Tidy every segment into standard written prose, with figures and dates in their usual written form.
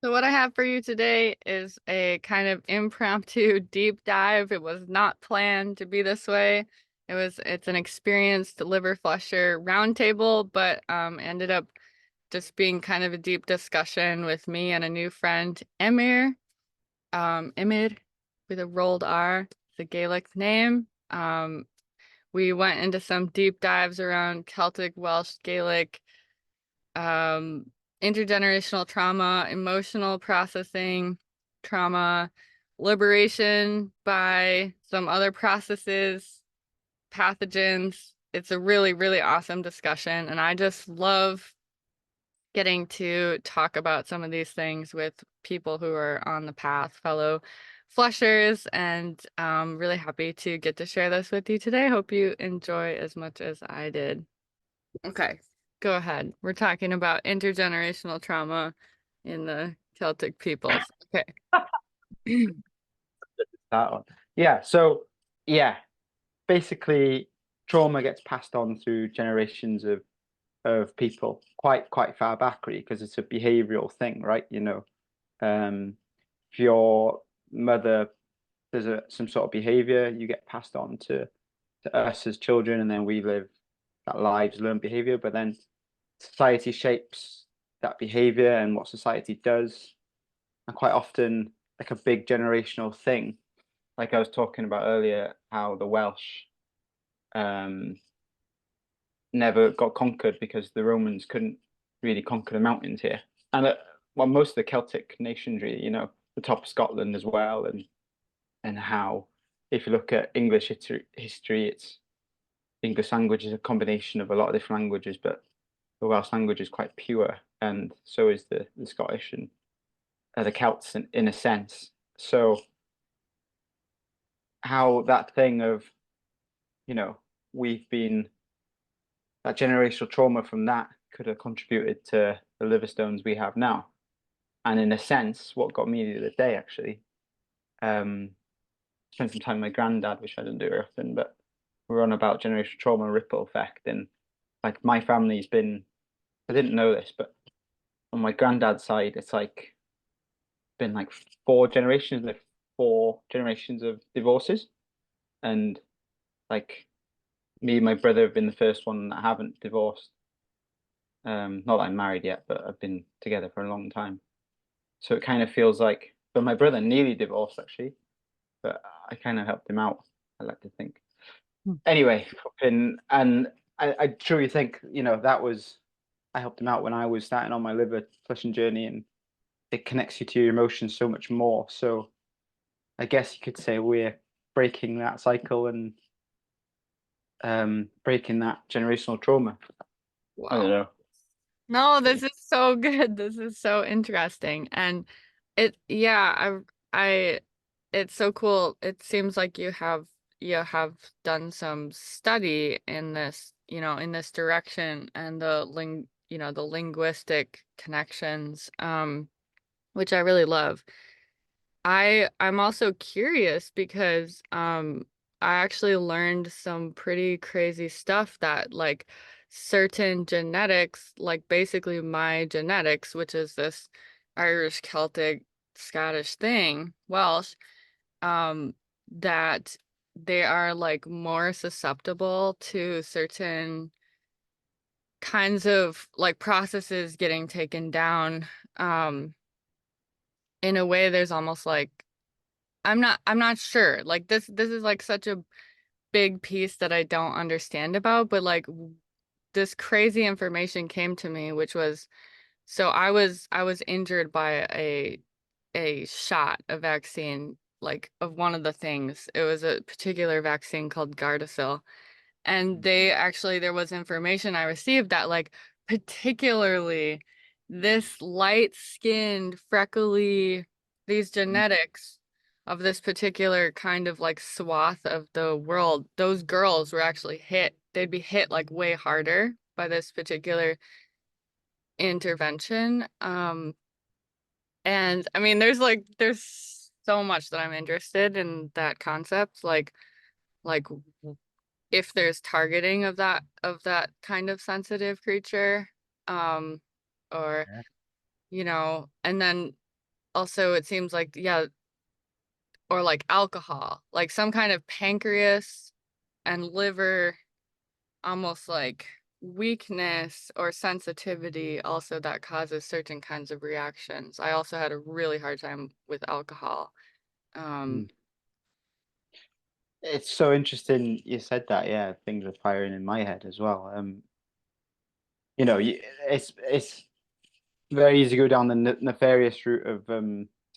So what I have for you today is a kind of impromptu deep dive. It was not planned to be this way. It's an experienced liver flusher roundtable, but ended up just being kind of a deep discussion with me and a new friend, Emyr. Emyr with a rolled R, it's a Gaelic name. We went into some deep dives around Celtic, Welsh, Gaelic, um, intergenerational trauma, emotional processing, trauma, liberation by some other processes, pathogens. It's a really, really awesome discussion, and I just love getting to talk about some of these things with people who are on the path, fellow flushers, and really happy to get to share this with you today. Hope you enjoy as much as I did. Okay, go ahead. We're talking about intergenerational trauma in the Celtic peoples. Okay. That one. Yeah. So yeah, basically trauma gets passed on through generations of people quite far back really because it's a behavioral thing, right? If your mother does some sort of behavior, you get passed on to us as children, and then we live that lives, learn behavior, but then society shapes that behavior and what society does, and quite often like a big generational thing. Like I was talking about earlier, how the Welsh um, never got conquered because the Romans couldn't really conquer the mountains here. And well, most of the Celtic nations, really, the top of Scotland as well, and how if you look at English history, it's English language is a combination of a lot of different languages, but the Welsh language is quite pure, and so is the Scottish and the Celts in a sense. So how that thing of you know we've been that generational trauma from that could have contributed to the liver stones we have now. And in a sense, what got me the other day actually, um, spent some time with my granddad, which I don't do very often, but we're on about generational trauma ripple effect. And like my family's been, I didn't know this, but on my granddad's side, it's like been like four generations of divorces. And like me and my brother have been the first one that haven't divorced. Not that I'm married yet, but I've been together for a long time. So it kind of feels like, but my brother nearly divorced actually, but I kind of helped him out, I like to think. Anyway, and I truly think, that was, I helped him out when I was starting on my liver flushing journey, and it connects you to your emotions so much more. So I guess you could say we're breaking that cycle and breaking that generational trauma. I don't Wow. know. No, this is so good. This is so interesting. And yeah, it's so cool. It seems like you have done some study in this, in this direction and the linguistic connections, which I really love. I'm also curious because I actually learned some pretty crazy stuff that like certain genetics, like basically my genetics, which is this Irish, Celtic, Scottish thing, Welsh, um, that they are like more susceptible to certain kinds of like processes getting taken down. In a way, there's almost like I'm not sure. Like this is like such a big piece that I don't understand about, but like this crazy information came to me, which was so I was injured by a shot, a vaccine, like of one of the things. It was a particular vaccine called Gardasil. And there was information I received that like particularly this light-skinned, freckly, these genetics of this particular kind of like swath of the world, those girls were actually hit. They'd be hit like way harder by this particular intervention. And I mean, there's so much that I'm interested in that concept, like if there's targeting of that kind of sensitive creature, um, or and then also it seems like, yeah, or like alcohol, like some kind of pancreas and liver, almost like weakness or sensitivity also that causes certain kinds of reactions. I also had a really hard time with alcohol. Um, Mm. It's so interesting you said that. Yeah, things are firing in my head as well. It's very easy to go down the nefarious route of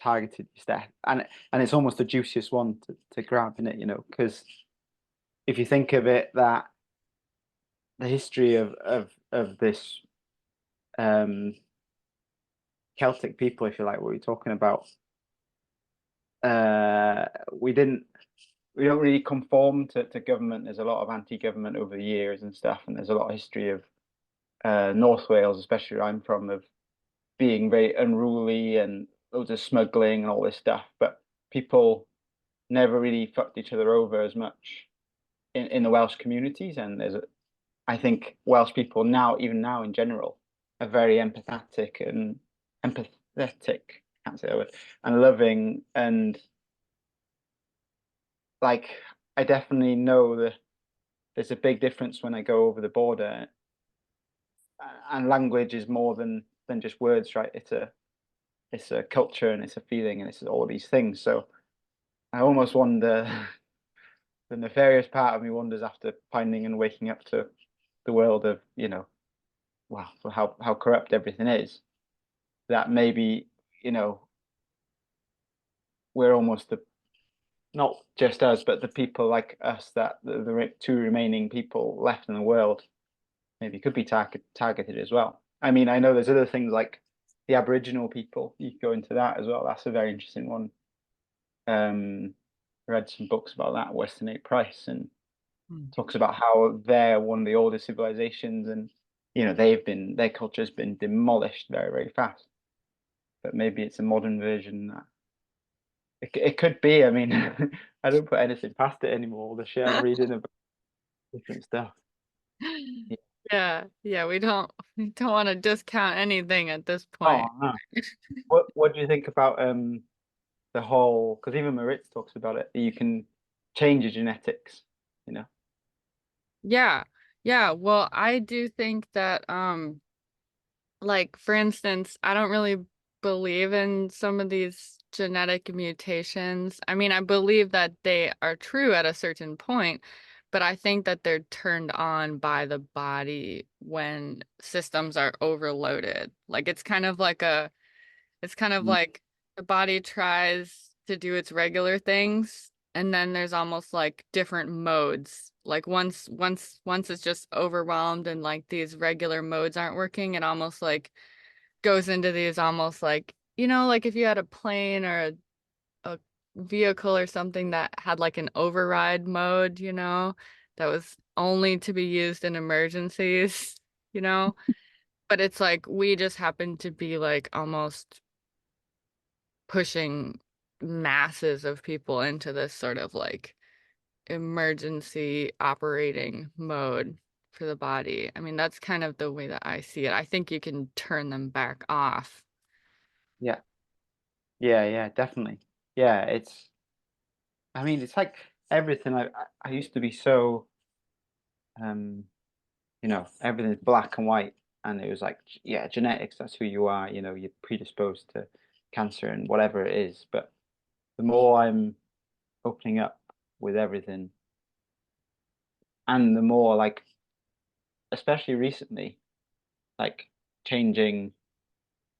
targeted death, and it's almost the juiciest one to grab in it, because if you think of it, that the history of this um Celtic people, if you like, what we're talking about, uh, we didn't we don't really conform to government. There's a lot of anti-government over the years and stuff, and there's a lot of history of North Wales, especially where I'm from, of being very unruly and loads of smuggling and all this stuff. But people never really fucked each other over as much in the Welsh communities. And I think Welsh people now, even now in general, are very empathetic, can't say that word, and loving. And like, I definitely know that there's a big difference when I go over the border, and language is more than just words, right? It's a culture and it's a feeling and it's all these things. So I almost wonder, the nefarious part of me wonders after finding and waking up to the world of, wow, so how corrupt everything is, that maybe, you know, we're almost not just us, but the people like us, that the two remaining people left in the world maybe could be targeted as well. I mean, I know there's other things like the Aboriginal people. You could go into that as well. That's a very interesting one. Um, read some books about that, Western Eight Price, and Hmm. talks about how they're one of the oldest civilizations, and their culture's been demolished very, very fast. But maybe it's a modern version that it could be. I mean, I don't put anything past it anymore. All the shit I'm reading about different stuff. Yeah. Yeah, yeah, we don't want to discount anything at this point. Oh no. What do you think about the whole? Because even Maritz talks about it. You can change your genetics. You know. Yeah. Yeah, well, I do think that like for instance, I don't really believe in some of these genetic mutations. I mean, I believe that they are true at a certain point, but I think that they're turned on by the body when systems are overloaded. Like it's kind of Mm. like the body tries to do its regular things, and then there's almost like different modes. Like once it's just overwhelmed and like these regular modes aren't working, it almost like goes into these almost like, like if you had a plane or a vehicle or something that had like an override mode, that was only to be used in emergencies, you know? But it's like we just happen to be like almost pushing masses of people into this sort of like emergency operating mode for the body. I mean, that's kind of the way that I see it. I think you can turn them back off. Yeah. Yeah. Yeah. Definitely. Yeah. I mean, it's like everything. I used to be so um everything's black and white, and it was like, yeah, genetics, that's who you are, you're predisposed to cancer and whatever it is. But the more I'm opening up with everything, and the more, like, especially recently, like, changing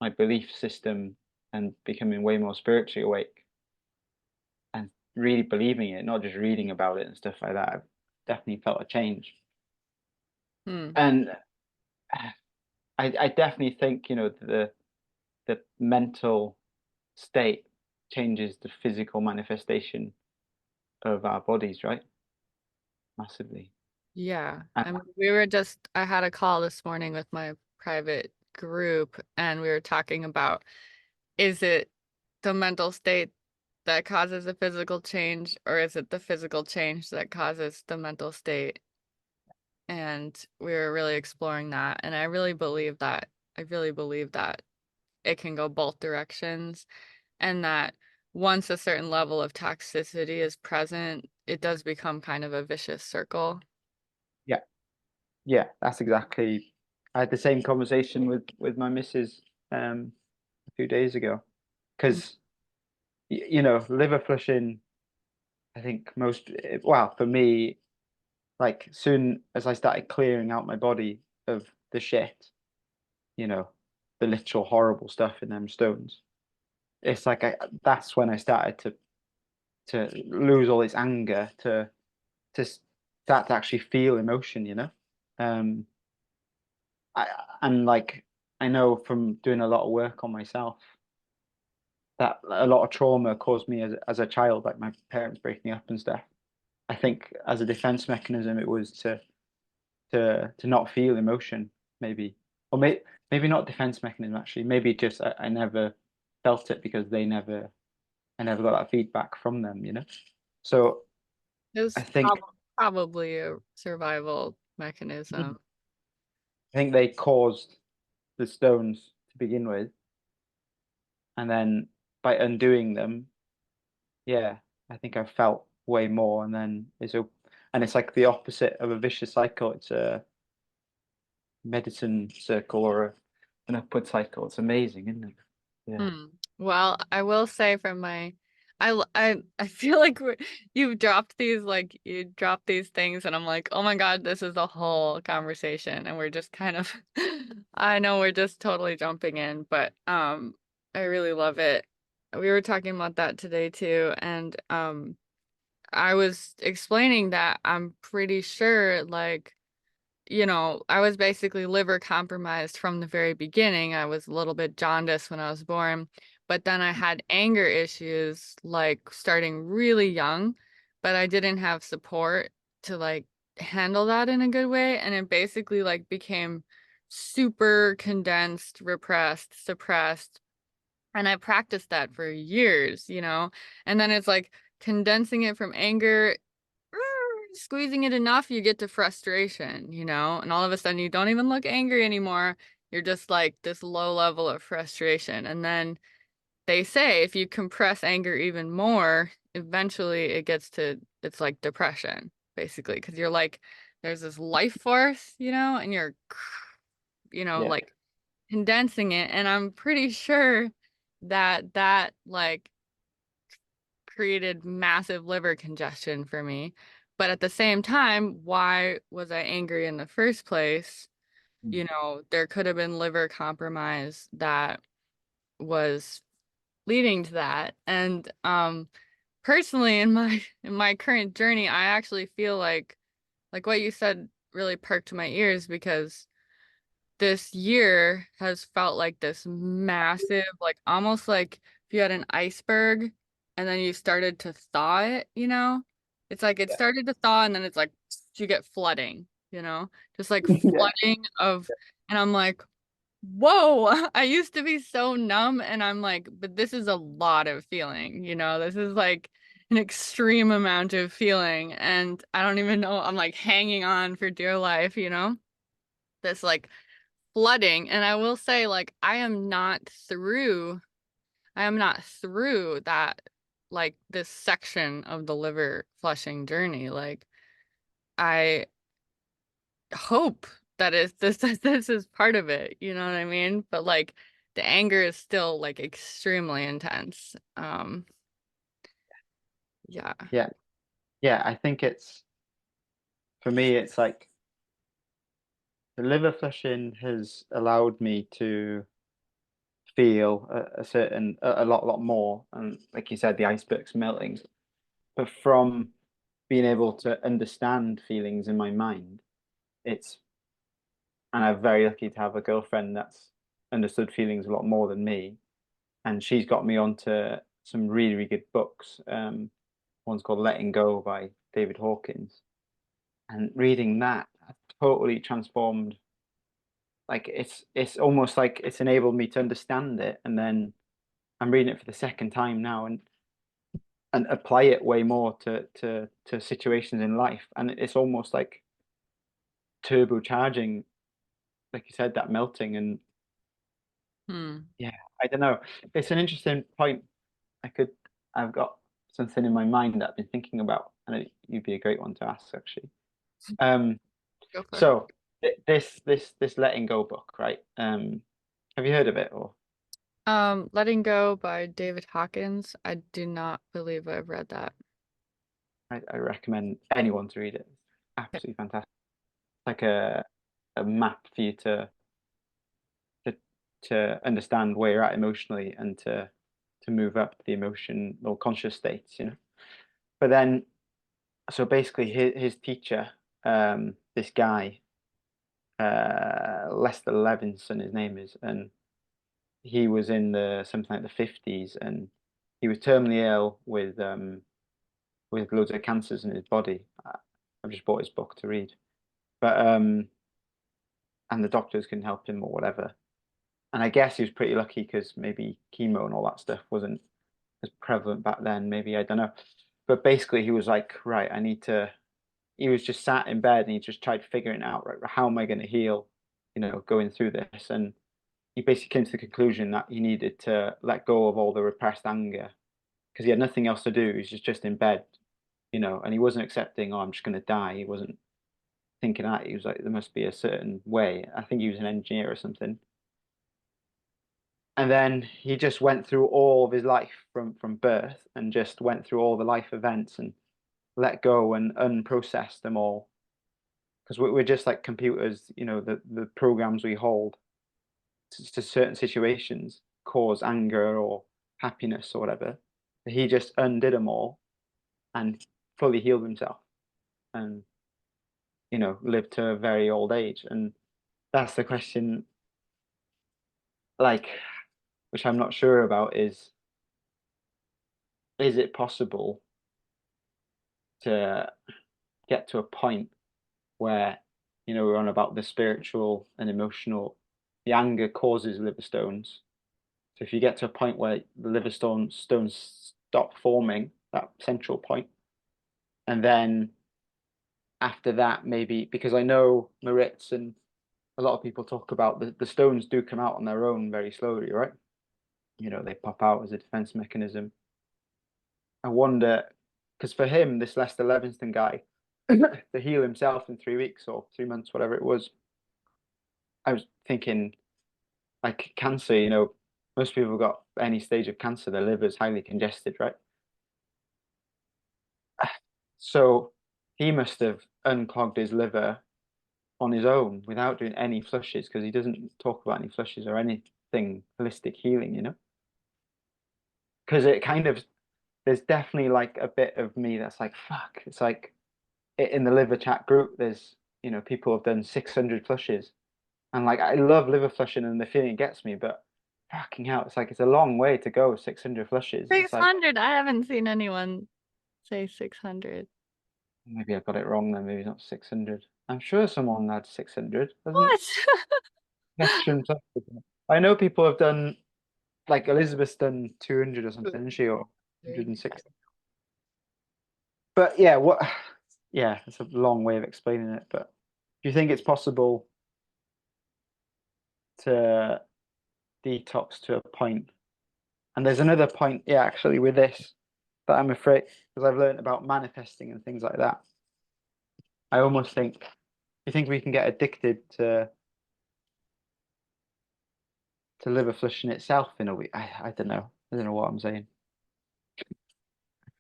my belief system and becoming way more spiritually awake and really believing it, not just reading about it and stuff like that, I've definitely felt a change. Hmm. And I definitely think, the mental state changes the physical manifestation of our bodies, right? Massively. Yeah. And I mean, I had a call this morning with my private group, and we were talking about, is it the mental state that causes a physical change, or is it the physical change that causes the mental state? And we were really exploring that. And I really believe that it can go both directions. and that once a certain level of toxicity is present, it does become kind of a vicious circle. Yeah, yeah, that's exactly. I had the same conversation with my missus a few days ago because liver flushing. I think well, for me, like soon as I started clearing out my body of the shit, you know, the literal horrible stuff in them stones. It's like that's when I started to lose all this anger, to start to actually feel emotion, Um, I and like I know from doing a lot of work on myself that a lot of trauma caused me as a child, like my parents breaking up and stuff. I think as a defense mechanism, it was to not feel emotion, maybe, or maybe not defense mechanism actually. Maybe just I never felt it because I never got that feedback from them, So It I was think probably a survival I mechanism. think they caused the stones to begin with, and then by undoing them, yeah, I think I felt way more, and then and it's like the opposite of a vicious cycle. It's a medicine circle or an upward cycle. It's amazing, isn't it? Yeah. Hmm. Well, I will say from I feel like you've dropped these like you dropped these things and I'm like, oh my God, this is a whole conversation and we're just kind of I know we're just totally jumping in, but I really love it. We were talking about that today too, and I was explaining that I'm pretty sure like I was basically liver compromised from the very beginning. I was a little bit jaundiced when I was born, but then I had anger issues like starting really young, but I didn't have support to like handle that in a good way. And it basically like became super condensed, repressed, suppressed. And I practiced that for years. And then it's like condensing it from anger squeezing it enough, you get to frustration, and all of a sudden you don't even look angry anymore. You're just like this low level of frustration. And then they say if you compress anger even more, eventually it's like depression, basically, because you're like, there's this life force, and you're, Yeah. like condensing it. And I'm pretty sure that like created massive liver congestion for me. But at the same time, why was I angry in the first place? There could have been liver compromise that was leading to that. And personally in my current journey, I actually feel like what you said really perked my ears because this year has felt like this massive, like almost like if you had an iceberg and then you started to thaw it. It's like it Yeah. started to thaw and then it's like you get flooding, just like Yeah. flooding and I'm like, whoa, I used to be so numb and I'm like, but this is a lot of feeling, this is like an extreme amount of feeling and I don't even know, I'm like hanging on for dear life. This like flooding. And I will say, like, I am not through that, like, this section of the liver flushing journey. Like, I hope that is this, this is part of it. You know what I mean? But, like, the anger is still, like, extremely intense. Yeah. Yeah. Yeah. I think for me, it's like the liver flushing has allowed me to feel a certain, a lot more. And like you said, the iceberg's melting. But from being able to understand feelings in my mind, it's, and I'm very lucky to have a girlfriend that's understood feelings a lot more than me. And she's got me onto some really, really good books. One's called Letting Go by David Hawkins. And reading that has totally transformed. Like it's almost like it's enabled me to understand it, and then I'm reading it for the second time now, and apply it way more to situations in life, and it's almost like turbocharging, like you said, that melting. And Hmm. yeah, I don't know. It's an interesting point. could. I've got something in my mind that I've been thinking about, and you'd be a great one to ask, actually. Um, Go for it. so this letting go book, right? Have you heard of it? Or Letting Go by David Hawkins. I do not believe I've read that. I recommend anyone to read it. It's Okay. absolutely fantastic. Like a map for you to to understand where you're at emotionally and to move up the emotion or conscious states, you know. But then, so basically, his teacher, this guy, Lester Levinson, his name is, and he was in the something like the 50s, and he was terminally ill with loads of cancers in his body. I've just bought his book to read, but and the doctors couldn't help him or whatever. And I guess he was pretty lucky because maybe chemo and all that stuff wasn't as prevalent back then. Maybe I don't know, but basically he was like, right, I need to. He was just sat in bed and he just tried figuring out, right, how am I going to heal, you know, going through this, and he basically came to the conclusion that he needed to let go of all the repressed anger because he had nothing else to do. He was just in bed, you know, and he wasn't accepting, oh, I'm just going to die. He wasn't thinking that. He was like, there must be a certain way. I think he was an engineer or something. And then he just went through all of his life from birth and just went through all the life events and let go and unprocessed them all. Because we're just like computers, you know, the programs we hold to certain situations cause anger or happiness or whatever. He just undid them all and fully healed himself and, you know, lived to a very old age. And that's the question, like, which I'm not sure about is it possible to get to a point where, you know, we're on about the spiritual and emotional, the anger causes liver stones. So if you get to a point where the stones stop forming, that central point, and then after that, maybe because I know Maritz and a lot of people talk about the stones do come out on their own very slowly, right? You know, they pop out as a defense mechanism. I wonder, because for him, this Lester Levinston guy, to heal himself in 3 weeks or 3 months, whatever it was, I was thinking like cancer, you know, most people have got any stage of cancer, their liver is highly congested, right? So he must have unclogged his liver on his own without doing any flushes because he doesn't talk about any flushes or anything holistic healing, you know? Because it kind of, there's definitely like a bit of me that's like, fuck. It's like in the liver chat group, there's, you know, people have done 600 flushes. And like, I love liver flushing and the feeling it gets me, but fucking hell, it's like, it's a long way to go, 600 flushes. It's like, 600. I haven't seen anyone say 600. maybe I got it wrong then, maybe not 600. I'm sure someone had 600, doesn't What? veteran I know people have done, like Elizabeth's done 200 or something, isn't she? Or 160. But yeah, what, yeah, it's a long way of explaining it, but do you think it's possible to detox to a point? And there's another point, yeah, actually, with this that I'm afraid, because I've learned about manifesting and things like that. I almost think, you think we can get addicted to liver flushing itself in a way? I don't know. I don't know what I'm saying.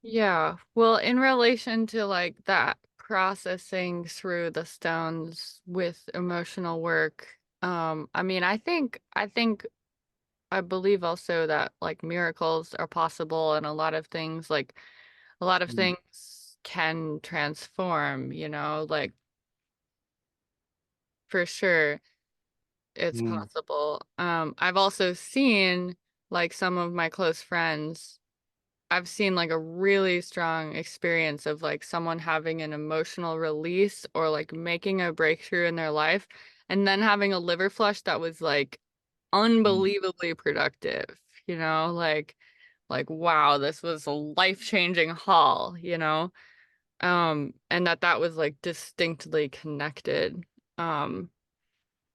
Yeah. Well, in relation to like that processing through the stones with emotional work, I mean, I believe also that like miracles are possible and a lot of things Mm, can transform, like for sure it's mm, possible. I've also seen like some of my close friends I've seen like a really strong experience of like someone having an emotional release or like making a breakthrough in their life and then having a liver flush that was like mm, unbelievably productive, like wow, this was a life-changing haul. And that was like distinctly connected. Um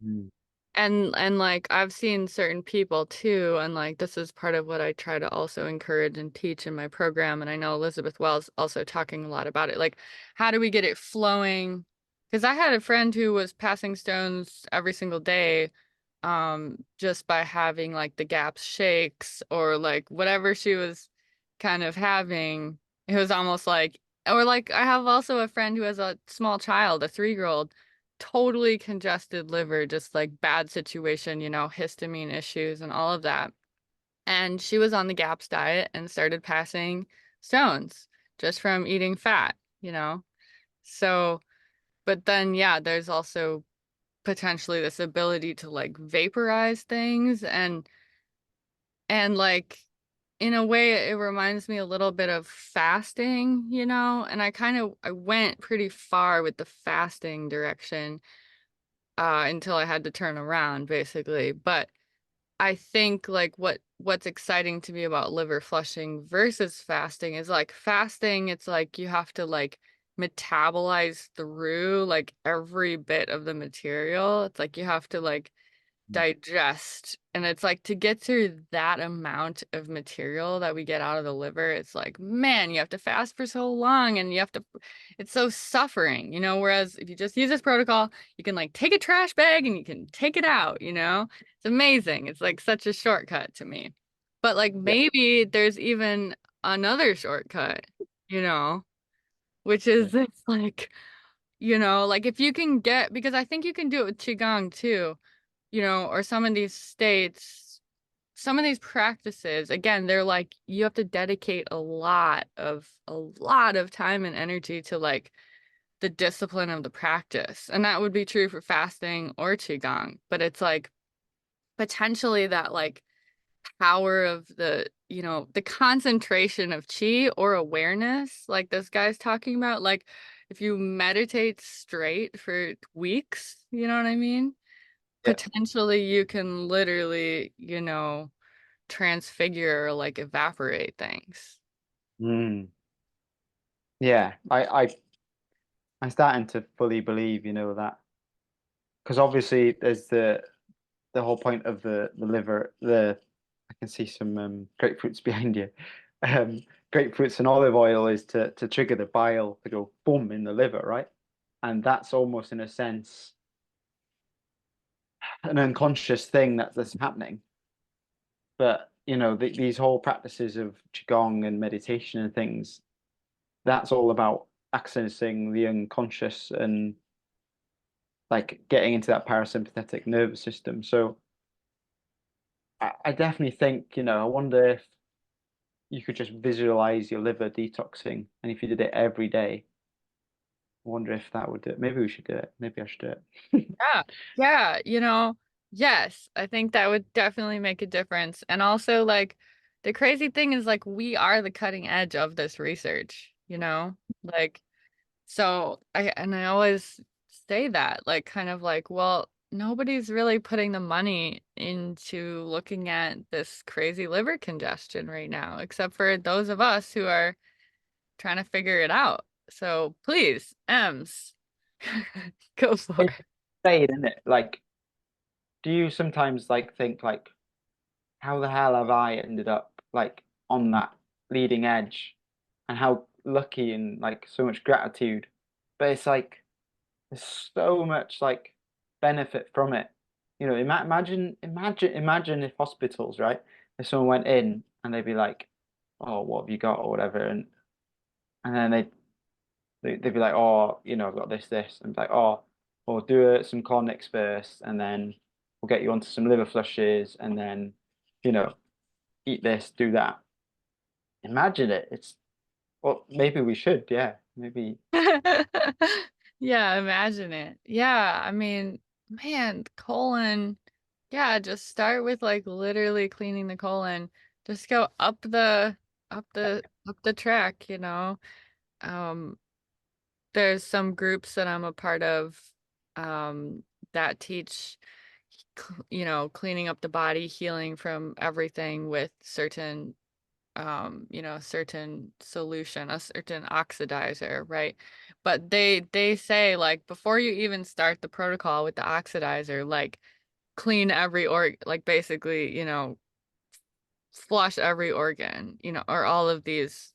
mm. And like I've seen certain people too, and like this is part of what I try to also encourage and teach in my program. And I know Elizabeth Wells also talking a lot about it. Like, how do we get it flowing? Because I had a friend who was passing stones every single day, just by having like the gaps shakes or like whatever she was kind of having. It was almost like, or like I have also a friend who has a small child, a 3-year-old, totally congested liver, just like bad situation, histamine issues and all of that. And she was on the GAPS diet and started passing stones just from eating fat. So, but then, yeah, there's also potentially this ability to like vaporize things and like in a way it reminds me a little bit of fasting. And I went pretty far with the fasting direction until I had to turn around basically. But I think like what's exciting to me about liver flushing versus fasting is like fasting, it's like you have to like metabolize through like every bit of the material. It's like you have to like digest. And it's like to get through that amount of material that we get out of the liver, it's like, man, you have to fast for so long and it's so suffering. Whereas if you just use this protocol, you can like take a trash bag and you can take it out. It's amazing. It's like such a shortcut to me. But like Yeah. maybe there's even another shortcut, you know, which is Okay. this like if you can get, because I think you can do it with Qigong too, or some of these states, some of these practices, again, they're like you have to dedicate a lot of time and energy to like the discipline of the practice. And that would be true for fasting or qigong, but it's like potentially that like power of the concentration of chi or awareness, like this guy's talking about, like if you meditate straight for weeks, you know what I mean? Yeah. Potentially you can literally, transfigure or like evaporate things. Mm. Yeah. I'm starting to fully believe, that because obviously there's the whole point of the liver. I can see some grapefruits behind you. Um, Grapefruits and olive oil is to trigger the bile to go boom in the liver, right? And that's almost in a sense an unconscious thing that's happening. But these whole practices of qigong and meditation and things, that's all about accessing the unconscious and like getting into that parasympathetic nervous system. So I definitely think, I wonder if you could just visualize your liver detoxing, and if you did it every day, I wonder if that would do it. Maybe we should do it. Maybe I should do it. Yeah. Yeah, yes, I think that would definitely make a difference. And also like the crazy thing is like we are the cutting edge of this research. Like I always say that, like kind of like, well, nobody's really putting the money into looking at this crazy liver congestion right now, except for those of us who are trying to figure it out. So please, Ems, go for It's it. insane, isn't it? Like, do you sometimes like think like, how the hell have I ended up like on that leading edge, and how lucky and like so much gratitude. But it's like there's so much like benefit from it. Imagine if hospitals, right? If someone went in and they'd be like, "Oh, what have you got?" or whatever, and then they'd be like, "Oh, I've got this," and be like, "Oh, we'll do some conics first, and then we'll get you onto some liver flushes, and then, you know, eat this, do that." Imagine it. Well, maybe we should. Yeah, maybe. Yeah, imagine it. Yeah, I mean, man, colon. Yeah, just start with like literally cleaning the colon. Just go up the track. Um, there's some groups that I'm a part of, that teach, cleaning up the body, healing from everything with certain solution, a certain oxidizer, right? But they say like before you even start the protocol with the oxidizer, like clean every org, like basically, flush every organ, or all of these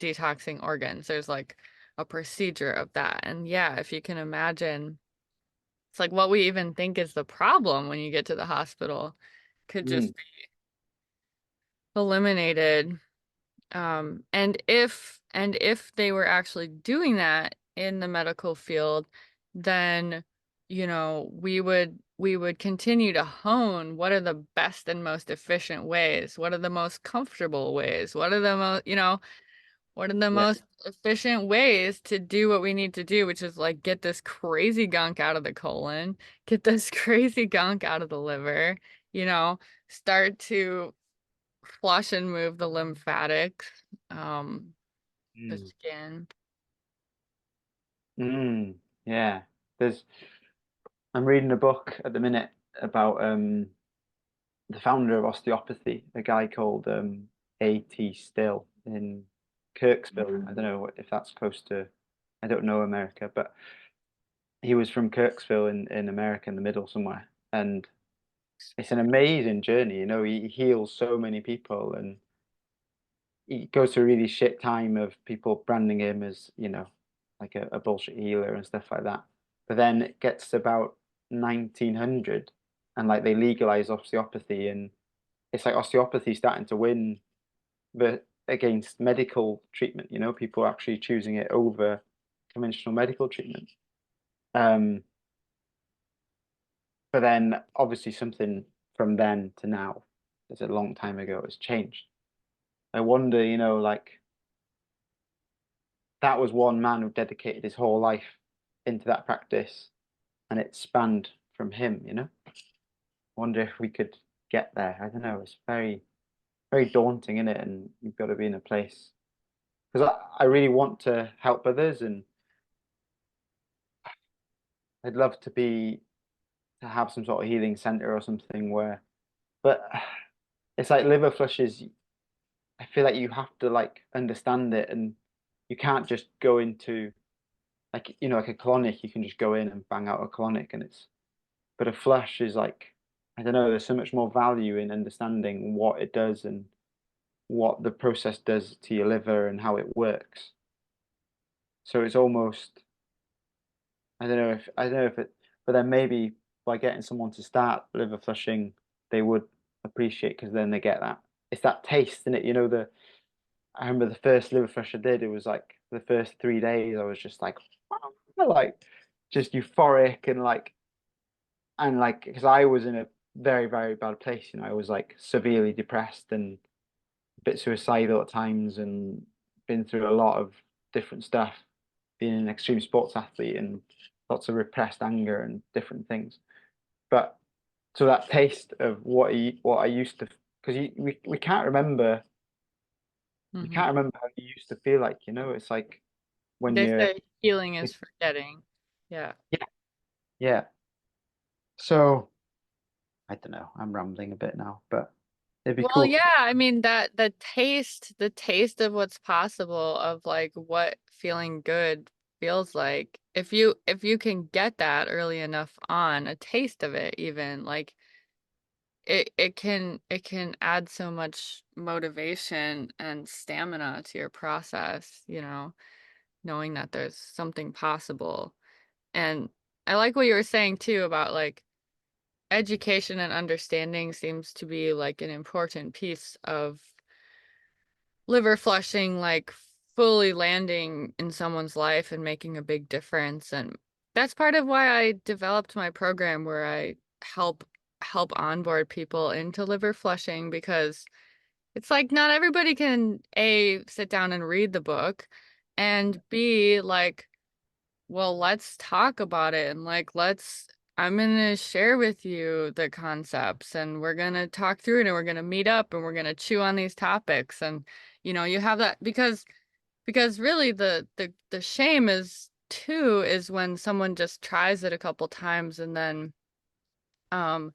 detoxing organs. There's like a procedure of that. And yeah, if you can imagine, it's like what we even think is the problem when you get to the hospital could Mm, just be eliminated. And if they were actually doing that in the medical field, then, we would continue to hone what are the best and most efficient ways, what are the most comfortable ways, what are the yeah. most efficient ways to do what we need to do, which is like get this crazy gunk out of the colon, get this crazy gunk out of the liver, you know, start to flush and move the lymphatics, um, the Mm, skin. mm, yeah. There's I'm reading a book at the minute about the founder of osteopathy, a guy called A.T. Still in Kirksville. I don't know if that's close to, I don't know America, but he was from Kirksville in America in the middle somewhere. And it's an amazing journey. He heals so many people, and he goes through a really shit time of people branding him as, like a bullshit healer and stuff like that. But then it gets to about 1900 and like they legalize osteopathy, and it's like osteopathy starting to win against medical treatment. People are actually choosing it over conventional medical treatment. Um, but then obviously something from then to now, it's a long time ago, has changed. I wonder, like that was one man who dedicated his whole life into that practice, and it spanned from him. I wonder if we could get there. I don't know. It's very, very daunting, isn't it? And you've got to be in a place because I really want to help others, and I'd love to have some sort of healing center or something but it's like liver flushes. I feel like you have to like understand it, and you can't just go into like a colonic. You can just go in and bang out a colonic, but a flush is like, I don't know. There's so much more value in understanding what it does and what the process does to your liver and how it works. So it's almost, I don't know if it, but then maybe by getting someone to start liver flushing, they would appreciate because then they get that. It's that taste in it, I remember the first liver flush I did. It was like the first 3 days. I was just like, like, just euphoric and like because I was in a very very bad place. I was like severely depressed and a bit suicidal at times, and been through a lot of different stuff. Being an extreme sports athlete and lots of repressed anger and different things. But so that taste of what I used to, because we can't remember, you Hmm. can't remember how you used to feel like. It's like when They you're, say healing is forgetting. Yeah. yeah, yeah. So I don't know. I'm rambling a bit now, but it'd be Well, cool to. yeah, I mean that the taste of what's possible of like what feeling good feels like. If you can get that early enough on, a taste of it even, like it can add so much motivation and stamina to your process, knowing that there's something possible. And I like what you were saying too about like education and understanding seems to be like an important piece of liver flushing, like fully landing in someone's life and making a big difference. And that's part of why I developed my program where I help onboard people into liver flushing, because it's like not everybody can A, sit down and read the book, and B, like, well, let's talk about it, and like I'm gonna share with you the concepts, and we're gonna talk through it, and we're gonna meet up, and we're gonna chew on these topics. And you have that because really the shame is too is when someone just tries it a couple times um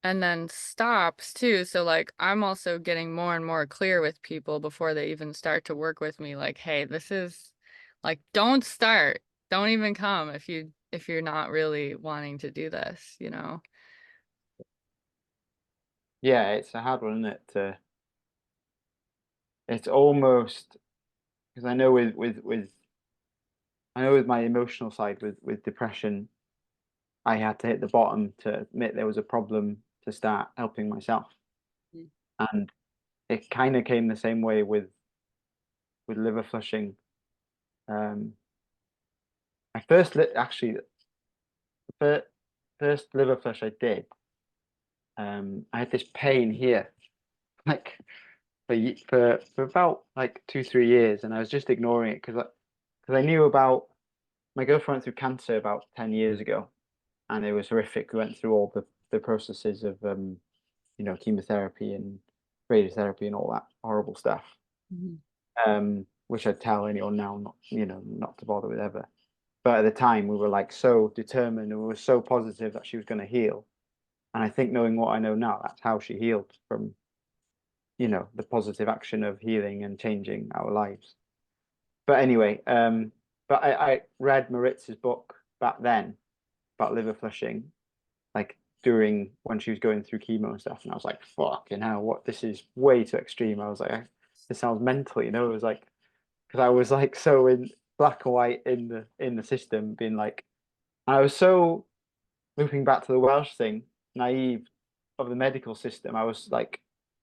and then stops too. So like I'm also getting more and more clear with people before they even start to work with me, like, hey, this is like, don't start. Don't even come if you're not really wanting to do this. Yeah, it's a hard one, isn't it? It's almost because I know with my emotional side with depression, I had to hit the bottom to admit there was a problem to start helping myself. Mm. And it kind of came the same way with liver flushing. Um, I first li actually the first liver flush I did, I had this pain here, like for about like 2 3 years, and I was just ignoring it because I knew about my girlfriend went through cancer about 10 years ago, and it was horrific. We went through all the processes of chemotherapy and radiotherapy and all that horrible stuff. Mhm. Which I'd tell anyone now not not to bother with ever. But at the time, we were like so determined and we were so positive that she was going to heal. And I think knowing what I know now, that's how she healed from, the positive action of healing and changing our lives. But anyway, but I read Maritz's book back then about liver flushing, like during when she was going through chemo and stuff, and I was like, fucking hell, what this is way too extreme. I was like, this sounds mental, It was like because I was like so in black and white in the system, being like, I was so looping back to the Welsh thing, naive of the medical system. I was like,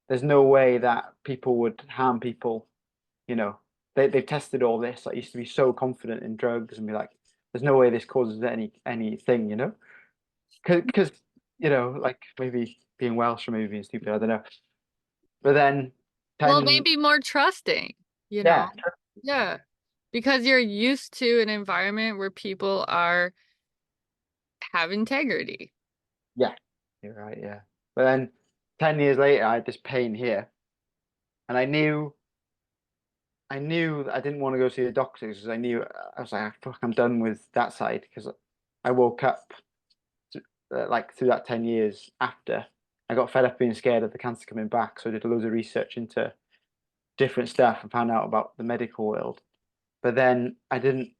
there's no way that people would harm people. You know, they've tested all this. I used to be so confident in drugs and be like, there's no way this causes anything. Because like maybe being Welsh or maybe being stupid. I don't know. But then Well, 10, maybe more trusting, you know? yeah, Yeah. Because you're used to an environment where people have integrity. yeah, you're right, yeah. But then 10 years later, I had this pain here, and I knew that I didn't want to go see the doctors because I knew I was like, "Ah, fuck, I'm done with that side because I woke up like through that 10 years after. I got fed up being scared of the cancer coming back, so I did loads of research into different stuff and found out about the medical world. But then I didn't.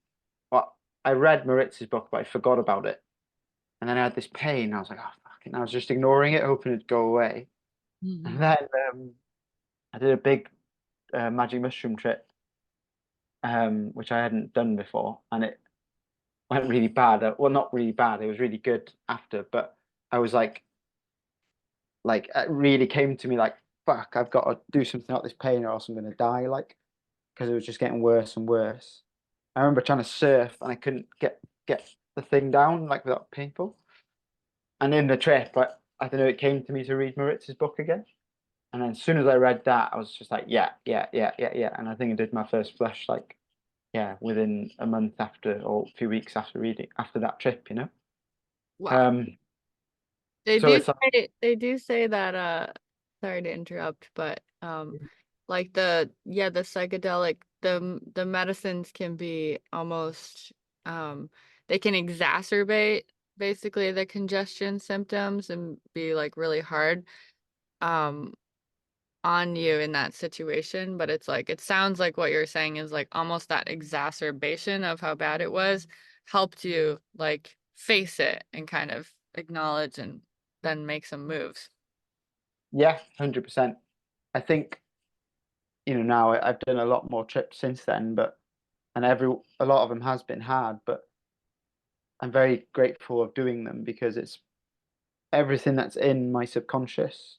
Well, I read Maritz's book, but I forgot about it. And then I had this pain. I was like, oh, fucking, I was just ignoring it, hoping it'd go away. And Mhm. then I did a big magic mushroom trip, which I hadn't done before, and it went really bad. Well, not really bad. It was really good after, but I was like it really came to me like, fuck, I've got to do something about this pain, or else I'm gonna die. Like, because it was just getting worse and worse. I remember trying to surf, and I couldn't get the thing down like without people. And in the trip, I don't know, it came to me to read Maritz's book again. And then as soon as I read that, I was just like, yeah, yeah, yeah, yeah, yeah. And I think I did my first flush like, yeah, within a month after or a few weeks after reading after that trip. Wow. Um, so it's like, They do say that sorry to interrupt, but like the psychedelic the medicines can be almost they can exacerbate basically the congestion symptoms and be like really hard um on you in that situation, but it's like it sounds like what you're saying is like almost that exacerbation of how bad it was helped you like face it and kind of acknowledge and then make some moves. yeah, 100%. I think, now I've done a lot more trips since then, and a lot of them has been hard, but I'm very grateful of doing them because it's everything that's in my subconscious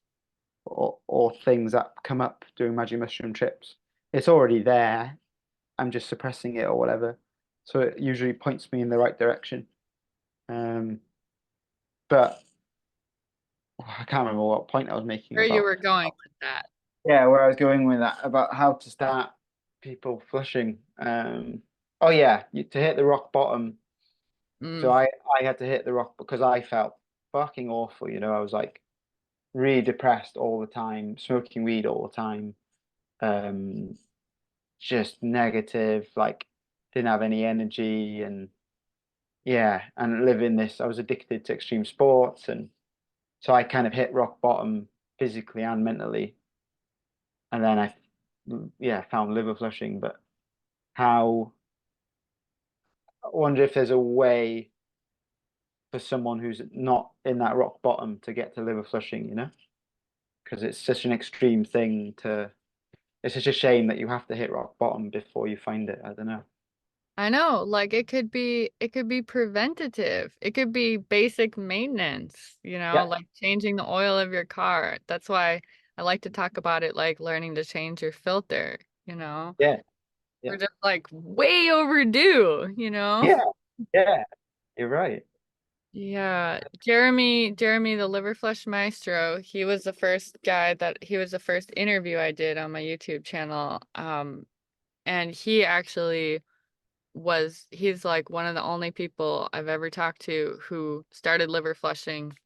or things that come up during magic mushroom trips. It's already there. I'm just suppressing it or whatever. So it usually points me in the right direction. Um, but I can't remember what point I was making Where you about. were going with that. Yeah, where I was going with that about how to start people flushing. Oh yeah, to hit the rock bottom. So Mm. I had to hit the rock because I felt fucking awful. I was like really depressed all the time, smoking weed all the time, um, just negative, like didn't have any energy, and yeah, and living this. I was addicted to extreme sports, and so I kind of hit rock bottom physically and mentally, and then yeah, found liver flushing. But how? I wonder if there's a way for someone who's not in that rock bottom to get to liver flushing. because it's such an extreme thing to. It's such a shame that you have to hit rock bottom before you find it. I don't know. I know, like it could be preventative. It could be basic maintenance, Yeah, like changing the oil of your car. That's why I like to talk about it like learning to change your filter, you know. yeah, yeah, We're just like way overdue. yeah, yeah. You're right. Yeah, Jeremy, the liver flush maestro, he was the first interview I did on my YouTube channel. And he actually he's like one of the only people I've ever talked to who started liver flushing.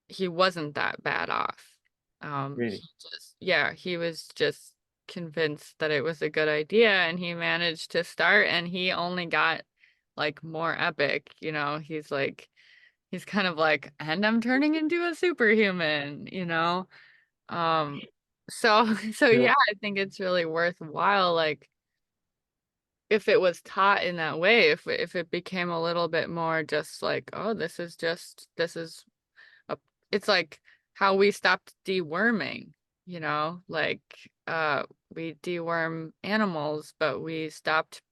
He wasn't that bad off. Really. Yeah, he was just convinced that it was a good idea and he managed to start and he only got like more epic. He's kind of like, and I'm turning into a superhuman. Um, so Yeah. yeah, I think it's really worthwhile, like if it was taught in that way, if it became a little bit more just like, oh, this is a, it's like how we stopped deworming, like we deworm animals, but we stopped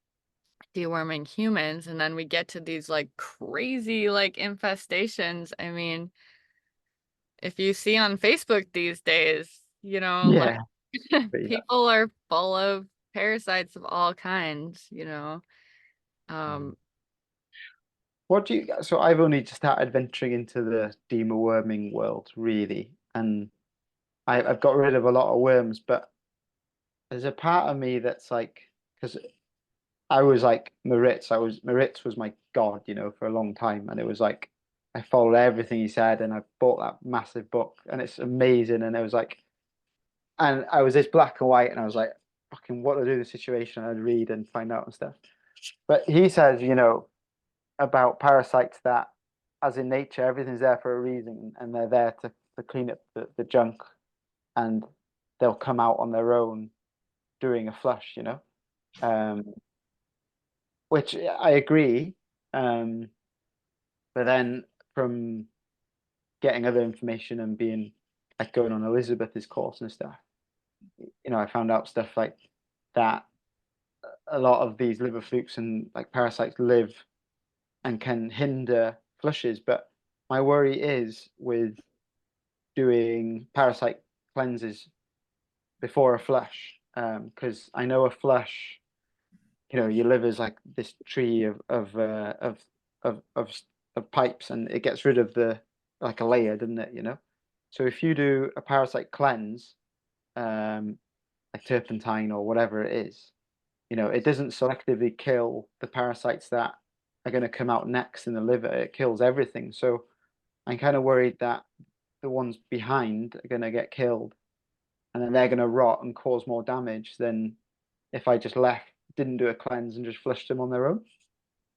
deworming humans, and then we get to these like crazy like infestations. I mean, if you see on Facebook these days, like Yeah. But yeah. people are full of parasites of all kinds. Mm. Um, What do you? So I've only just started venturing into the deworming world, really, and I've got rid of a lot of worms, but there's a part of me that's like, because I was like Maritz was my god, for a long time, and it was like I followed everything he said, and I bought that massive book, and it's amazing, and it was like, and I was this black and white, and I was like, fucking, what to do in the situation? I'd read and find out and stuff. But he says, about parasites that, as in nature, everything's there for a reason, and they're there to clean up the junk, and they'll come out on their own doing a flush. Um, which I agree. Um, but then from getting other information and being like going on Elizabeth's course and stuff, I found out stuff like that a lot of these liver flukes and like parasites live and can hinder flushes. But my worry is with doing parasite cleanses before a flush, because I know a flush, your liver's like this tree of of of pipes, and it gets rid of the like a layer, doesn't it? So if you do a parasite cleanse, um, like turpentine or whatever it is, it doesn't selectively kill the parasites that are going to come out next in the liver. It kills everything. So I'm kind of worried that the ones behind are going to get killed, and then they're going to rot and cause more damage than if I just didn't do a cleanse, and just flushed them on their own.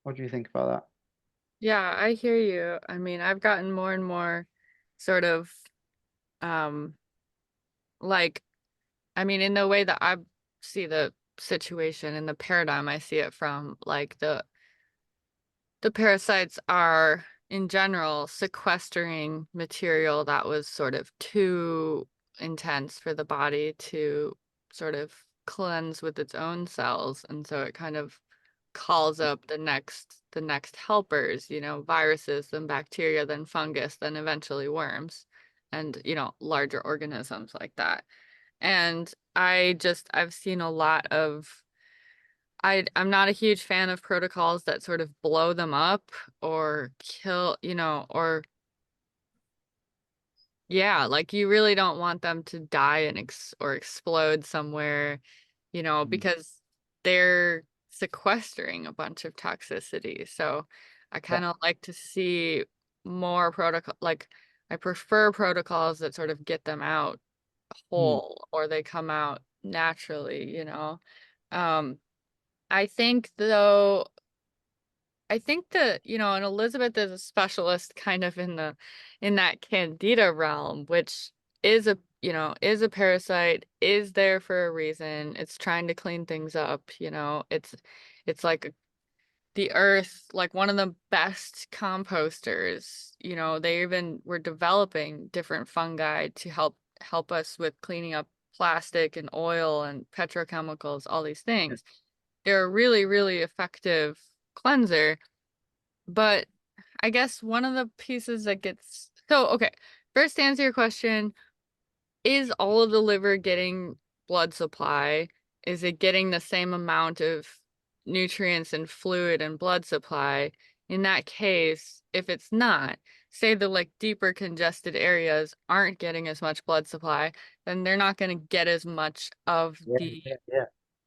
What do you think about yeah, I hear you. I mean, I've gotten more and more sort of um like I mean, in the way that I see the situation in the paradigm I see it from, like the parasites are in general sequestering material that was sort of too intense for the body to sort of cleanse with its own cells, and so it kind of calls up the next helpers, viruses, then bacteria, then fungus, then eventually worms, and larger organisms like that. And I've seen a lot of I'm not a huge fan of protocols that sort of blow them up or kill, or yeah, like you really don't want them to die and or explode somewhere, that? because they're sequestering a bunch of toxicity. So I Yeah. kind of like to see more protocol, like I prefer protocols that sort of get them out Mm. whole or they come out naturally. Um, I think though, I think that, and Elizabeth is a specialist kind of in that Candida realm, which is a parasite, is there for a reason. It's trying to clean things up. It's like the earth, like one of the best composters. They even were developing different fungi to help help us with cleaning up plastic and oil and petrochemicals, all these things. They're a really, really effective cleanser. But I guess one of the pieces that gets so okay, first to answer your question, is all of the liver getting blood supply? Is it getting the same amount of nutrients and fluid and blood supply? In that case, if it's not, say the like deeper congested areas aren't getting as much blood supply, then they're not going to get as much of Yeah, the yeah, yeah.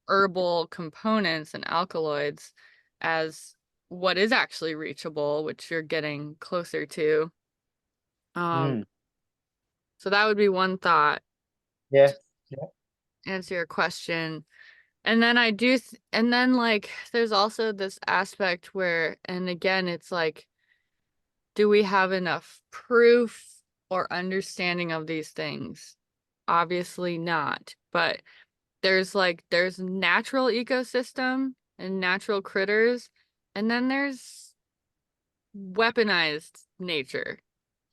herbal components and alkaloids as what is actually reachable, which you're getting closer to. Um, Mm, so that would be one thought yeah, to yeah, answer your question. And then and then like there's also this aspect where, and again, it's like, do we have enough proof or understanding of these things? Obviously not, but there's natural ecosystem and natural critters, and then there's weaponized nature,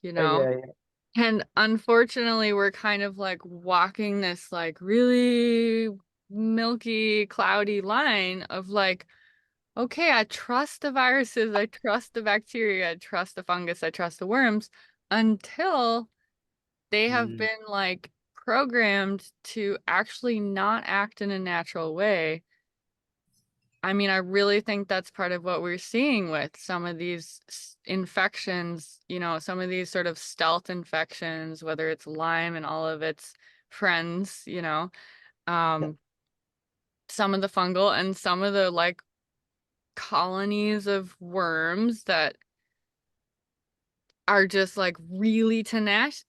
you know? yeah, yeah. And unfortunately, we're kind of like walking this like really milky, cloudy line of like, okay, I trust the viruses, I trust the bacteria, I trust the fungus, I trust the worms until they have Mm, been like programmed to actually not act in a natural way. I mean, I really think that's part of what we're seeing with some of these infections, some of these sort of stealth infections, whether it's Lyme and all of its friends, yeah, um, some of the fungal and some of the like colonies of worms that are just like really tenacious,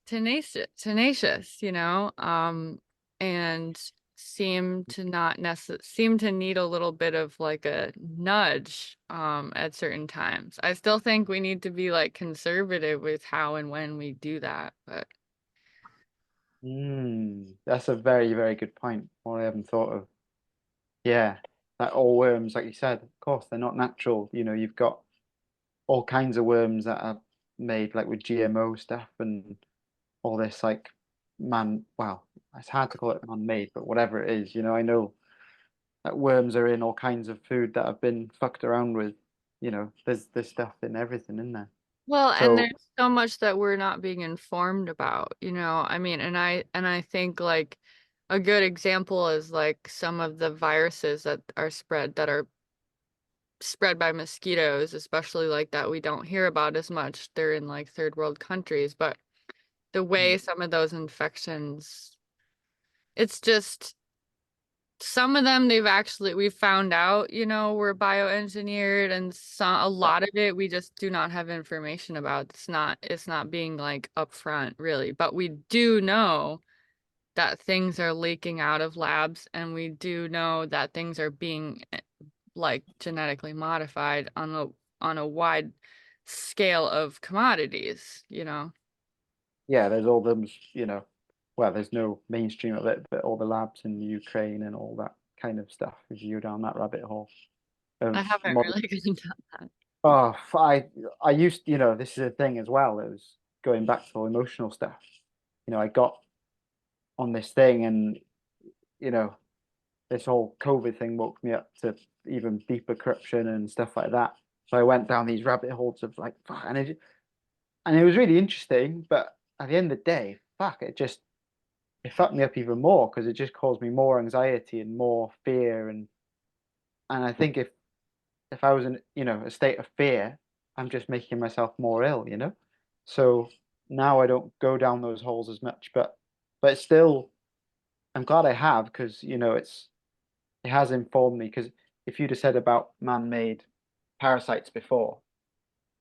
and seem to need a little bit of like a nudge, at certain times. I still think we need to be like conservative with how and when we do that, but That's a very, very good point. One I haven't thought of. Yeah, that all worms, like you said, of course, they're not natural. You've got all kinds of worms that are made like with GMO stuff and all this like well, it's hard to call it man-made, but whatever it is, I know that worms are in all kinds of food that have been fucked around with. There's stuff in everything in there. well, and So there's so much that we're not being informed about, I mean, and I think like a good example is like some of the viruses that are spread by mosquitoes, especially like that we don't hear about as much. They're in like third world countries, but the way some of those infections, it's just some of them we've found out, were bioengineered, and a yeah, lot of it we just do not have information about. It's not being like upfront really, but we do know that things are leaking out of labs, and we do know that things are being like genetically modified on a wide scale of commodities. yeah, there's all them, well, there's no mainstream of it, but all the labs in Ukraine and all that kind of stuff, if you go down that rabbit hole I of haven't modern. really gotten to that. Oh, I used, this is a thing as well. It was going back to all emotional stuff. I got on this thing and, you know, this whole COVID thing woke me up to even deeper corruption and stuff like that. So I went down these rabbit holes of like, fuck, and it was really interesting, but at the end of the day, fuck, it fucked me up even more because it just caused me more anxiety and more fear and I think if I was in, a state of fear, I'm just making myself more ill. So now I don't go down those holes as much, but still, I'm glad I have because it has informed me. Because if you'd have said about man-made parasites before,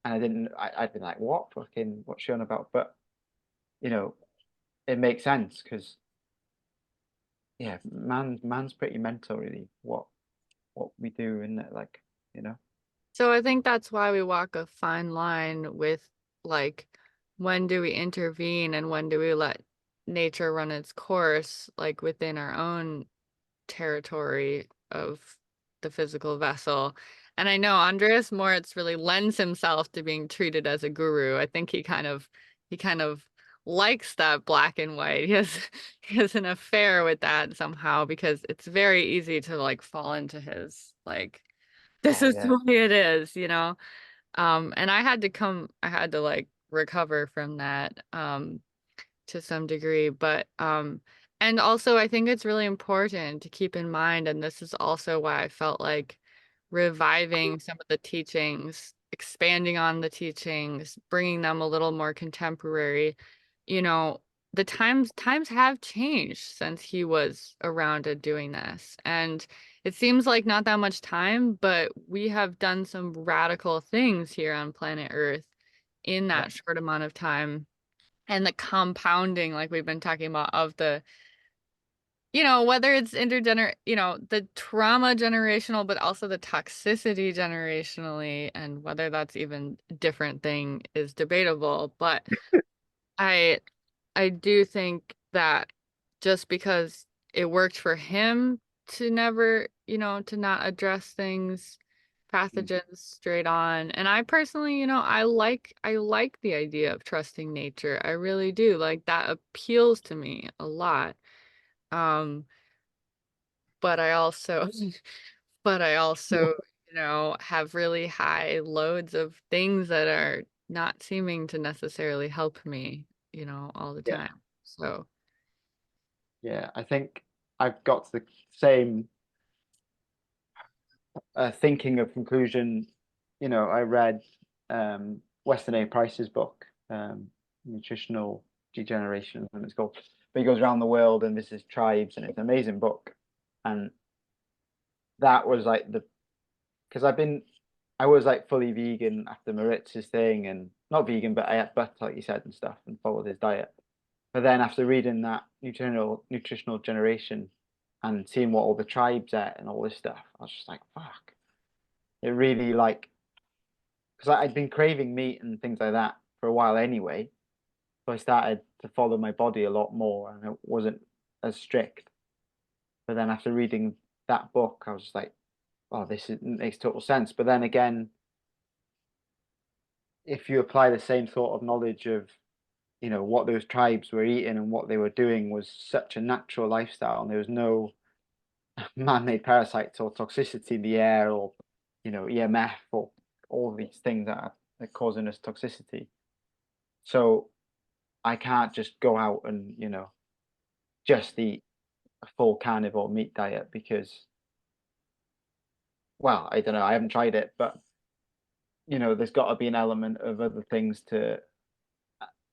and I didn't, I'd been like, what fucking what's she on about? But you know, it makes sense because yeah, man's pretty mental, really. What we do, isn't it? Like, you know. So I think that's why we walk a fine line with like when do we intervene and when do we let nature run its course, like within our own territory of the physical vessel. And I know Andreas Moritz really lends himself to being treated as a guru. I think he kind of likes that black and white. He has an affair with that somehow because it's very easy to like fall into his like this Oh is yeah. the way it is, you know. And I had to like recover from that to some degree, but and also I think it's really important to keep in mind, and this is also why I felt like reviving some of the teachings, expanding on the teachings, bringing them a little more contemporary. You know, the times have changed since he was around and doing this. And it seems like not that much time, but we have done some radical things here on planet Earth in Yeah. that short amount of time. And the compounding, like we've been talking about, of the whether it's the trauma generational, but also the toxicity generationally, and whether that's even a different thing is debatable. But I I do think that just because it worked for him to never, to not address things, Mm. pathogens straight on. And I personally, I like the idea of trusting nature. I really do. Like that appeals to me a lot. Um, but I also but I also, have really high loads of things that are not seeming to necessarily help me, all the Yeah. time. So, Yeah. I think I've got to the same thinking of conclusion. I read Weston A. Price's book, Nutritional Degeneration, and it's called. But he goes around the world and visits tribes, and it's an amazing book. And that was like the because I was like fully vegan after Maritz's thing, and not vegan, but I ate butter, like you said, and stuff, and followed his diet. But then after reading that nutritional generation and seeing what all the tribes ate and all this stuff, I was just like, fuck. It really like because I'd been craving meat and things like that for a while anyway. So I started to follow my body a lot more, and it wasn't as strict. But then after reading that book, I was just like, oh, makes total sense. But then again, if you apply the same sort of knowledge of what those tribes were eating and what they were doing was such a natural lifestyle, and there was no man-made parasites or toxicity in the air or EMF or all these things that are causing us toxicity. So I can't just go out and just eat a full carnivore meat diet because, well, I don't know, I haven't tried it, but there's got to be an element of other things to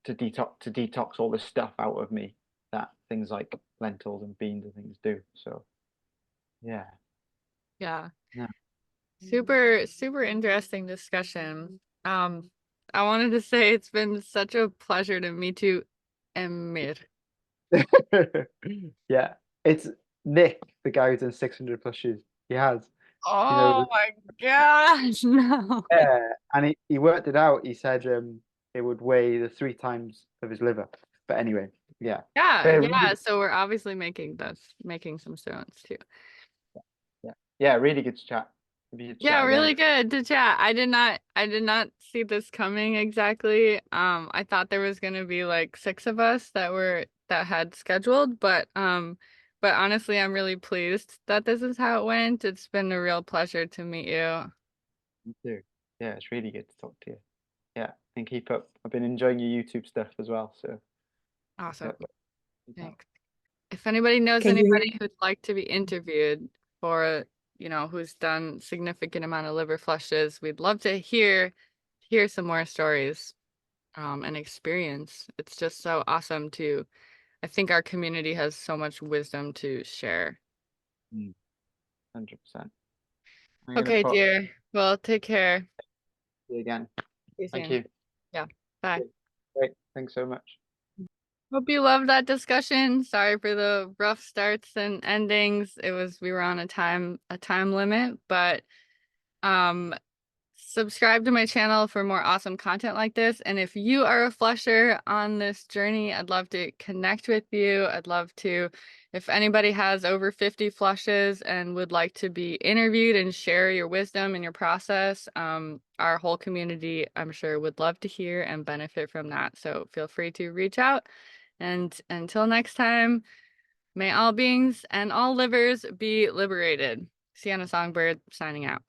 detox all this stuff out of me that things like lentils and beans and things do. So yeah, yeah, no, super, super interesting discussion. I wanted to say it's been such a pleasure to meet you, Emyr. yeah, it's Nick, the guy who's done 600 plus shoes. He has, you know, Oh my gosh, no. yeah, and he worked it out. He said it would weigh the three times of his liver. But anyway, yeah, Yeah, but yeah. really, So we're obviously making some stones too. yeah, yeah, really good to chat. Maybe you should Yeah, chat again. really good to chat. I did not see this coming exactly. I thought there was gonna be like six of us that had scheduled, but honestly, I'm really pleased that this is how it went. It's been a real pleasure to meet you. You too. Yeah, it's really good to talk to you. Yeah, and keep up. I've been enjoying your YouTube stuff as well. So keep Awesome. up. Keep up. Thanks. If anybody knows Can you anybody who'd like to be interviewed for, who's done significant amount of liver flushes, we'd love to hear some more stories and experience. It's just so awesome to I think our community has so much wisdom to share. 100%. I'm gonna Okay, put dear. Well, take care. you again. See you Thank soon. you. Yeah. Bye. Great. Thanks so much. Hope you loved that discussion. Sorry for the rough starts and endings. We were on a time limit, but um subscribe to my channel for more awesome content like this. And if you are a flusher on this journey, I'd love to connect with you. I'd love to, if anybody has over 50 flushes and would like to be interviewed and share your wisdom and your process, our whole community, I'm sure, would love to hear and benefit from that. So feel free to reach out. And until next time, may all beings and all livers be liberated. Sienna Songbird signing out.